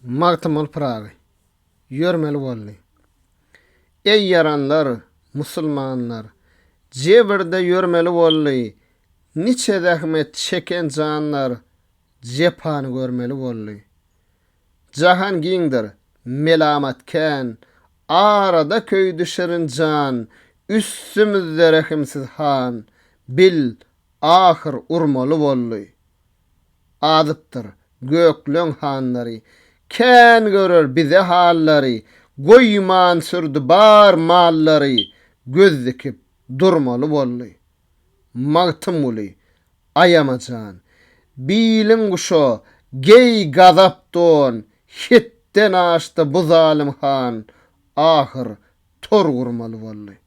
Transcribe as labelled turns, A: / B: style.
A: Magtymyl Pragy. Ýörmeli boldy. Ey yaranlar, musulmanlar, jebirde ýörmeli boldy. Niçe zähmet çeken janlar jepany görmeli boldy. Jahan giňdir, melamatken, arada köýdü şirin jan, üstümizde rehimsiz han, bil ahir urmaly boldy. Azypdyr göklüň hanlary, kän görür bize hallary, goýman sürdi bar mallary, göz dikip durmaly boldy. Magtym uly, ayamajan, bilin guşo, gey gazapdon, hitten aşdy bu zalim han, ahir tor gurmaly boldy.